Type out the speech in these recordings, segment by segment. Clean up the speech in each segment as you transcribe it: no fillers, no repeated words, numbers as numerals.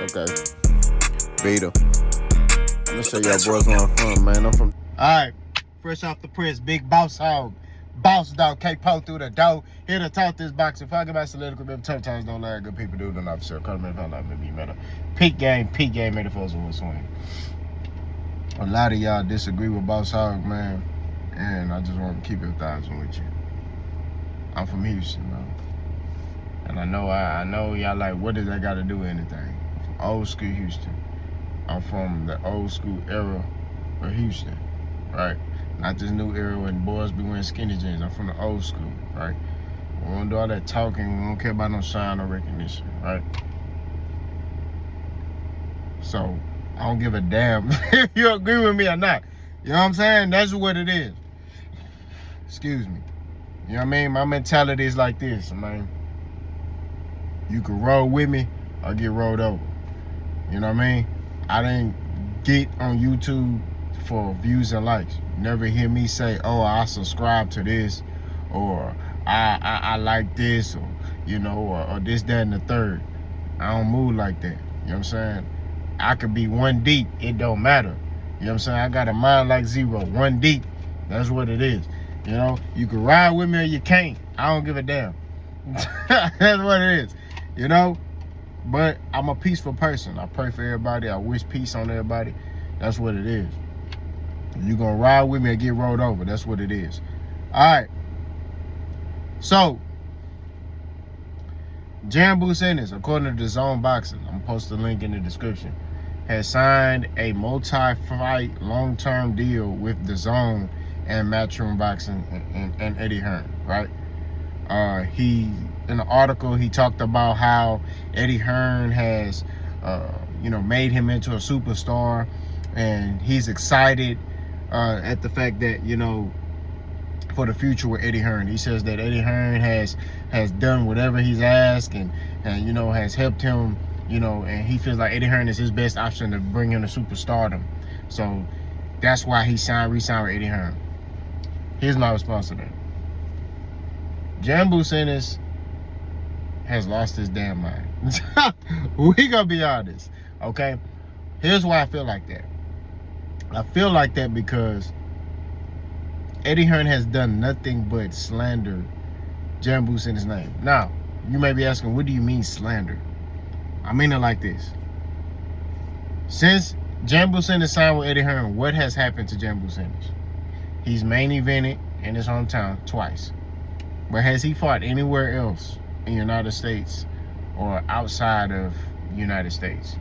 Okay. Beta. I'm gonna show y'all boys where I'm from, man. I'm from. Alright, fresh off the press, big boss hog. Boss dog K-Po through the door. Here to talk this boxing. Fuck about political, baby. Tough times don't lie. Good people do the opposite. Come in, find out, maybe better. Peak game, made it for us will swing. A lot of y'all disagree with Boss Hog, man. And I just want to keep it 1,000 with you. I'm from Houston, bro. And I know y'all like, what does that got to do with anything? I'm from old school Houston. I'm from the old school era of Houston, right? Not this new era when boys be wearing skinny jeans. I'm from the old school, right? We don't do all that talking. We don't care about no sign or recognition, right? So, I don't give a damn if you agree with me or not. You know what I'm saying? That's what it is. Excuse me. You know what I mean? My mentality is like this, man. You can roll with me or get rolled over. You know what I mean? I didn't get on YouTube for views and likes. You never hear me say, oh, I subscribe to this, or I like this, or, you know, or this, that, and the third. I don't move like that. You know what I'm saying? I could be one deep. It don't matter. You know what I'm saying? I got a mind like zero. One deep. That's what it is. You know, you can ride with me or you can't. I don't give a damn. That's what it is. You know? But I'm a peaceful person. I pray for everybody. I wish peace on everybody. That's what it is. You're going to ride with me or get rolled over. That's what it is. All right. So, Jaron Ennis, according to DAZN Boxing, I'm going to post the link in the description, has signed a multi-fight long-term deal with DAZN and Matchroom Boxing and Eddie Hearn, right? In the article, he talked about how Eddie Hearn has, made him into a superstar, and he's excited at the fact that, for the future with Eddie Hearn. He says that Eddie Hearn has done whatever he's asked and has helped him, and he feels like Eddie Hearn is his best option to bring him to superstardom. So that's why he re-signed with Eddie Hearn. Here's my response to that. Jaron Ennis has lost his damn mind. We gonna be honest, okay? Here's why I feel like that. I feel like that because Eddie Hearn has done nothing but slander Jaron Ennis' name. Now, you may be asking, what do you mean slander? I mean it like this. Since Jaron Ennis signed with Eddie Hearn, what has happened to Jaron Ennis? He's main evented in his hometown twice. But has he fought anywhere else in the United States or outside of the United States?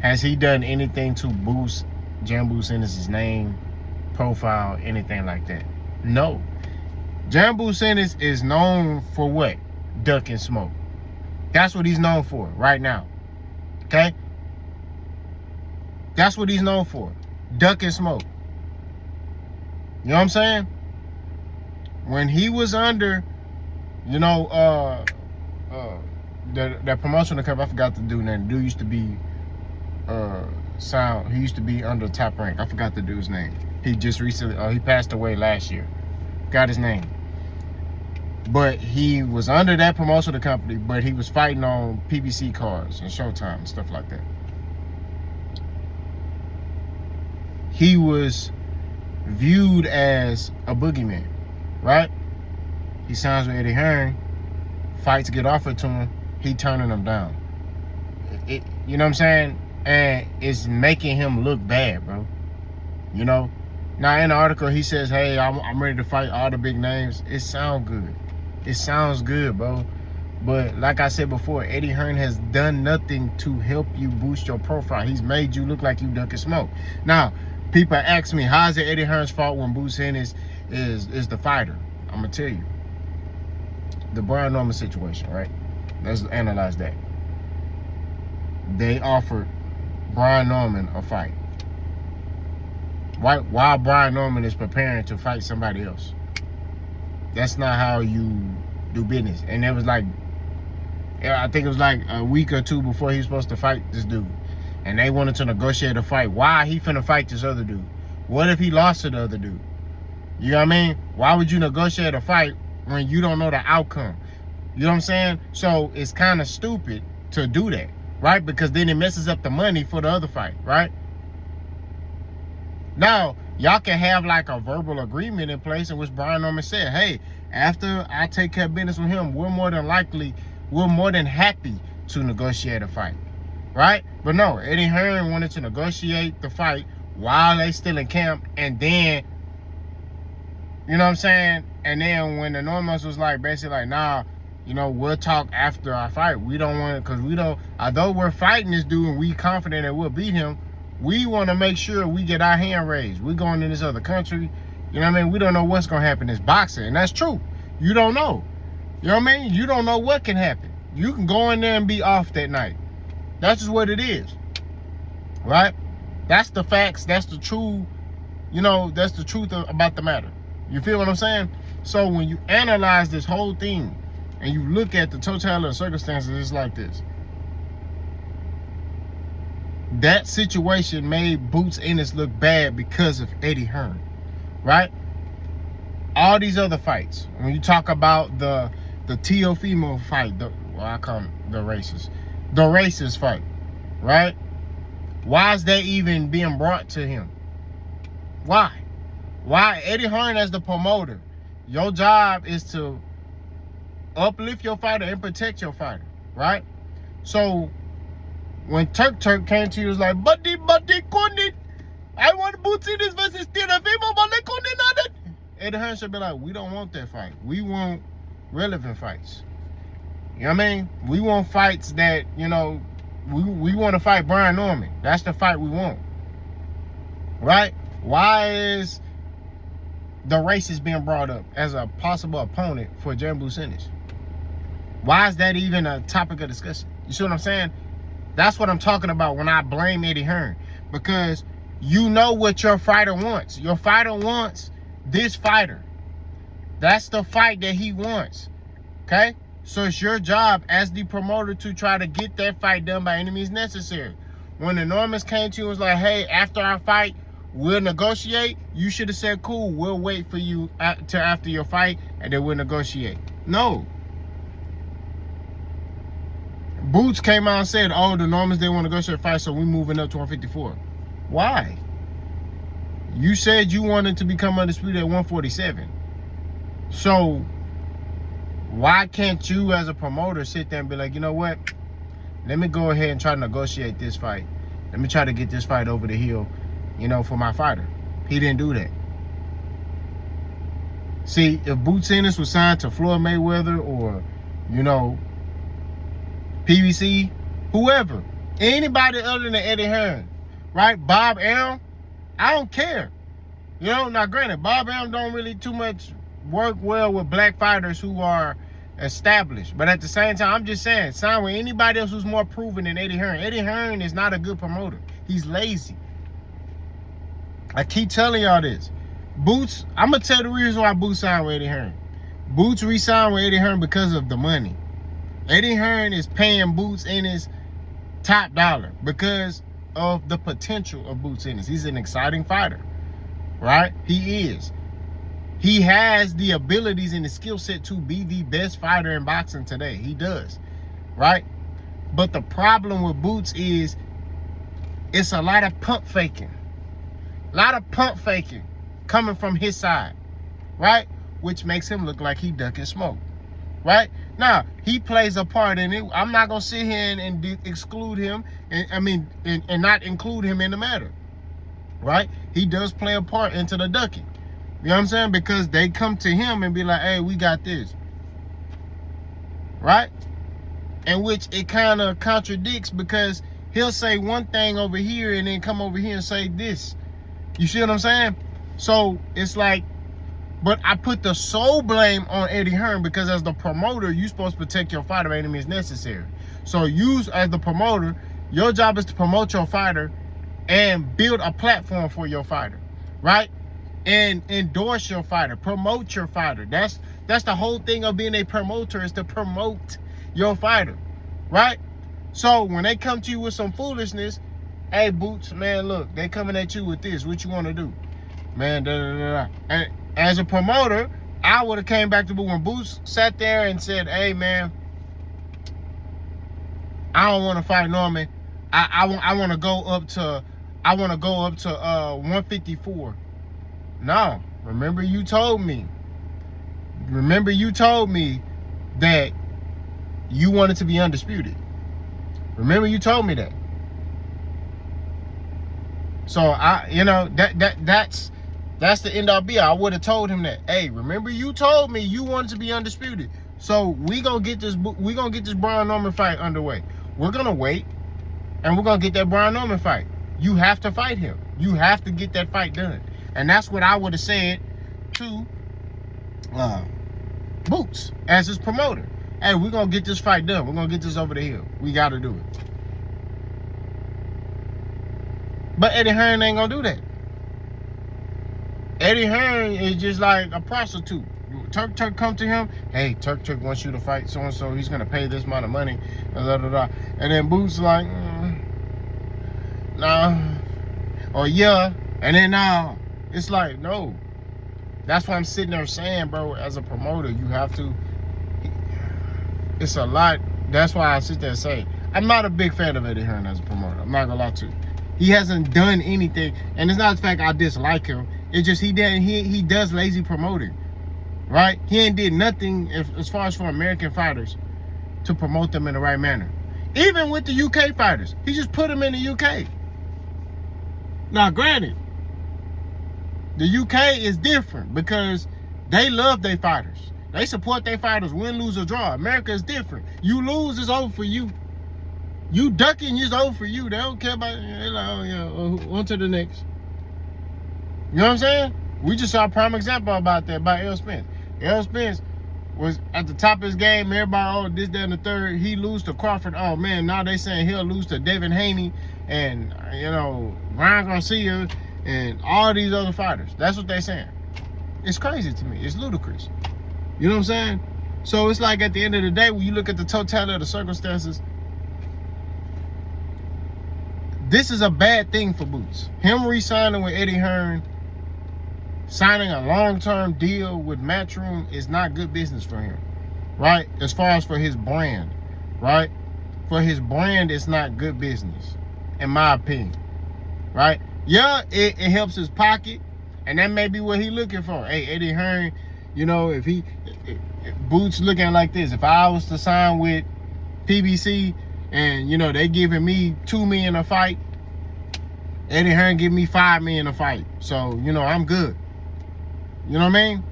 Has he done anything to boost Jaron Ennis' name, profile, anything like that? No. Jaron Ennis is known for what? Duck and smoke. That's what he's known for right now. Okay? That's what he's known for. Duck and smoke. You know what I'm saying? When he was under, that promotional company, I forgot the dude's name. The dude used to be he used to be under Top Rank. I forgot the dude's name. He just recently, he passed away last year. Got his name. But he was under that promotional company, but he was fighting on PBC cards and Showtime and stuff like that. He was viewed as a boogeyman, right? He signs with Eddie Hearn, fights get offered to him, he turning them down. You know what I'm saying? And it's making him look bad, bro. Now in the article he says, hey, I'm ready to fight all the big names. It sounds good. It sounds good, bro. But like I said before, Eddie Hearn has done nothing to help you boost your profile. He's made you look like you duck and smoke. Now, people ask me, how is it Eddie Hearn's fault when Ennis is the fighter? I'm going to tell you. The Brian Norman situation, right? Let's analyze that. They offered Brian Norman a fight. While Brian Norman is preparing to fight somebody else. That's not how you do business. And it was like, I think it was like a week or two before he was supposed to fight this dude. And they wanted to negotiate a fight. Why he finna fight this other dude? What if he lost to the other dude? You know what I mean? Why would you negotiate a fight when you don't know the outcome? You know what I'm saying? So it's kind of stupid to do that, right? Because then it messes up the money for the other fight, right? Now, y'all can have like a verbal agreement in place in which Brian Norman said, hey, after I take care of business with him, we're more than happy to negotiate a fight, right? But no, Eddie Hearn wanted to negotiate the fight while they still in camp, and then, you know what I'm saying? And then when the Normans was like, basically like, nah, you know, we'll talk after our fight. We don't want it, because we don't, although we're fighting this dude and we confident that we'll beat him, we want to make sure we get our hand raised. We're going to this other country. You know what I mean? We don't know what's going to happen in this boxing. And that's true. You don't know. You know what I mean? You don't know what can happen. You can go in there and be off that night. That's just what it is. Right? That's the facts. That's the true, you know, that's the truth about the matter. You feel what I'm saying? So when you analyze this whole thing and you look at the totality of circumstances, it's like this. That situation made Boots Ennis look bad because of Eddie Hearn, right? All these other fights, when you talk about the Teofimo fight, I call them the racist fight, right? Why is that even being brought to him? Why? Eddie Hearn as the promoter, your job is to uplift your fighter and protect your fighter, right? So when Turk came to you, was like, buddy, Kundit, I want Boots Ennis versus Teofimo, but they couldn't not it. Eddie Hearn should be like, we don't want that fight. We want relevant fights. You know what I mean? We want fights that, you know, we want to fight Brian Norman. That's the fight we want. Right? Why is the racist being brought up as a possible opponent for Jaron Boots Ennis? Why is that even a topic of discussion? You see what I'm saying? That's what I'm talking about when I blame Eddie Hearn. Because you know what your fighter wants. Your fighter wants this fighter. That's the fight that he wants. Okay? So it's your job as the promoter to try to get that fight done by any means necessary. When the Normans came to you and was like, hey, after our fight, we'll negotiate, you should have said, cool, we'll wait for you till after your fight and then we'll negotiate. No. Boots came out and said, oh, the Normans didn't want to negotiate a fight, so we're moving up to 154. Why? You said you wanted to become undisputed at 147. So why can't you as a promoter sit there and be like, you know what? Let me go ahead and try to negotiate this fight. Let me try to get this fight over the hill, you know, for my fighter. He didn't do that. See, if Boots Ennis was signed to Floyd Mayweather or, you know, PBC, whoever, anybody other than Eddie Hearn, right? Bob Arum, I don't care. You know, now granted, Bob Arum don't really too much work well with black fighters who are established. But at the same time, I'm just saying, sign with anybody else who's more proven than Eddie Hearn. Eddie Hearn is not a good promoter. He's lazy. I keep telling y'all this. Boots, I'm going to tell the reason why Boots signed with Eddie Hearn. Boots re-signed with Eddie Hearn because of the money. Eddie Hearn is paying Boots Ennis top dollar because of the potential of Boots Ennis. He's an exciting fighter, right? He is. He has the abilities and the skill set to be the best fighter in boxing today. He does, right? But the problem with Boots is it's a lot of pump faking. A lot of pump faking coming from his side, right? Which makes him look like he ducking smoke, right? Now, he plays a part in it. I'm not going to sit here and exclude him, and not include him in the matter, right? He does play a part into the ducking. You know what I'm saying? Because they come to him and be like, hey, we got this, right? In which it kind of contradicts because he'll say one thing over here and then come over here and say this. You see what I'm saying? So it's like, but I put the sole blame on Eddie Hearn because as the promoter, you're supposed to protect your fighter by any means necessary. So you, as the promoter, your job is to promote your fighter and build a platform for your fighter, right? And endorse your fighter, promote your fighter. That's the whole thing of being a promoter, is to promote your fighter, right? So when they come to you with some foolishness, hey, Boots, man, look, they coming at you with this. What you want to do? Man, And as a promoter, I would have came back to Boots when Boots sat there and said, hey, man, I don't want to fight Norman. I want to go up to 154. No, remember you told me that you wanted to be undisputed. Remember you told me that. So that's the end all be all. I would have told him that. Hey, remember you told me you wanted to be undisputed. So we gonna get this Brian Norman fight underway. We're gonna wait, and we're gonna get that Brian Norman fight. You have to fight him. You have to get that fight done. And that's what I would have said to Boots as his promoter. Hey, we're gonna get this fight done. We're gonna get this over the hill. We gotta do it. But Eddie Hearn ain't gonna do that. Eddie Hearn is just like a prostitute. Turk come to him. Hey, Turk wants you to fight so and so. He's gonna pay this amount of money. Blah, blah, blah. And then Boots like, nah, or yeah, and then nah. It's like, no. That's why I'm sitting there saying, bro, as a promoter, you have to. It's a lot. That's why I sit there and say, I'm not a big fan of Eddie Hearn as a promoter. I'm not gonna lie to you. He hasn't done anything, and it's not the fact I dislike him. It's just he does lazy promoting, right? He ain't did nothing as far as for American fighters to promote them in the right manner. Even with the UK fighters, he just put them in the UK. Now, granted, the UK is different because they love their fighters. They support their fighters, win, lose, or draw. America is different. You lose, it's over for you. You ducking, it's over for you. They don't care about it. They're like, oh yeah, on to the next. You know what I'm saying? We just saw a prime example about that by Errol Spence. Errol Spence was at the top of his game. Everybody, oh, this, that, and the third. He lose to Crawford. Oh man, now they saying he'll lose to Devin Haney and Ryan Garcia and all these other fighters. That's what they saying. It's crazy to me. It's ludicrous. You know what I'm saying? So it's like at the end of the day, when you look at the totality of the circumstances, this is a bad thing for Boots. Him re-signing with Eddie Hearn, signing a long-term deal with Matchroom is not good business for him, right? As far as for his brand, right? For his brand, it's not good business, in my opinion, right? Yeah, it helps his pocket, and that may be what he's looking for. Hey, Eddie Hearn, if Boots looking like this, if I was to sign with PBC and, they giving me $2 million a fight, Eddie Hearn give me $5 million a fight. So, I'm good. You know what I mean?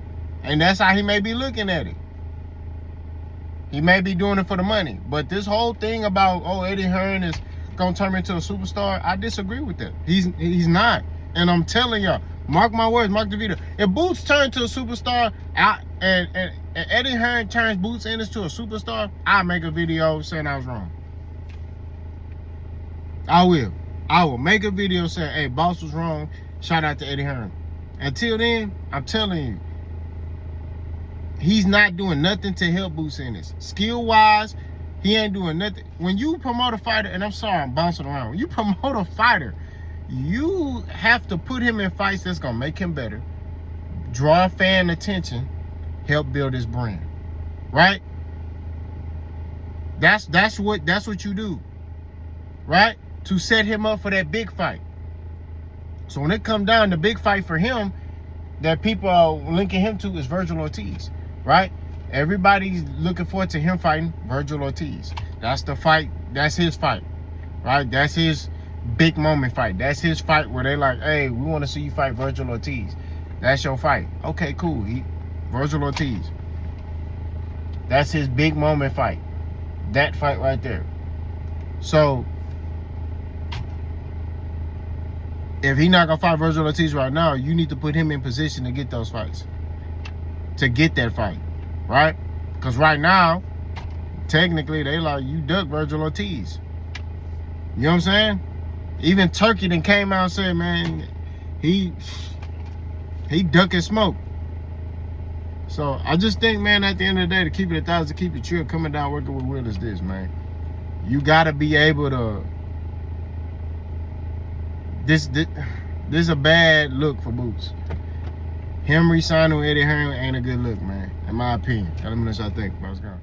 And that's how he may be looking at it. He may be doing it for the money. But this whole thing about, Eddie Hearn is going to turn into a superstar, I disagree with that. He's not. And I'm telling y'all, mark my words, mark the video. If Boots turns to a superstar and Eddie Hearn turns Boots Ennis to a superstar, I'll make a video saying I was wrong. I will make a video saying, hey, boss was wrong. Shout out to Eddie Hearn. Until then, I'm telling you, he's not doing nothing to help Boots Ennis. Skill-wise, he ain't doing nothing. When you promote a fighter, and I'm sorry, I'm bouncing around. When you promote a fighter, you have to put him in fights that's going to make him better, draw fan attention, help build his brand, right? That's what you do, right? To set him up for that big fight. So when it comes down to big fight for him, that people are linking him to is Virgil Ortiz, right? Everybody's looking forward to him fighting Virgil Ortiz. That's the fight. That's his fight, right? That's his big moment fight. That's his fight where they like, hey, we want to see you fight Virgil Ortiz. That's your fight. Okay, cool. Virgil Ortiz. That's his big moment fight. That fight right there. So if he's not gonna fight Virgil Ortiz right now, you need to put him in position to get those fights. To get that fight, right? Because right now, technically, they like, you duck Virgil Ortiz. You know what I'm saying? Even Turkey then came out and said, man, he ducking smoke. So I just think, man, at the end of the day, to keep it 1,000, keep it true, coming down working with Will is this, man. You gotta be able to. This is a bad look for Boots. Him re-signing with Eddie Hearn ain't a good look, man. In my opinion. Let me know what y'all think. Bro, it's gone.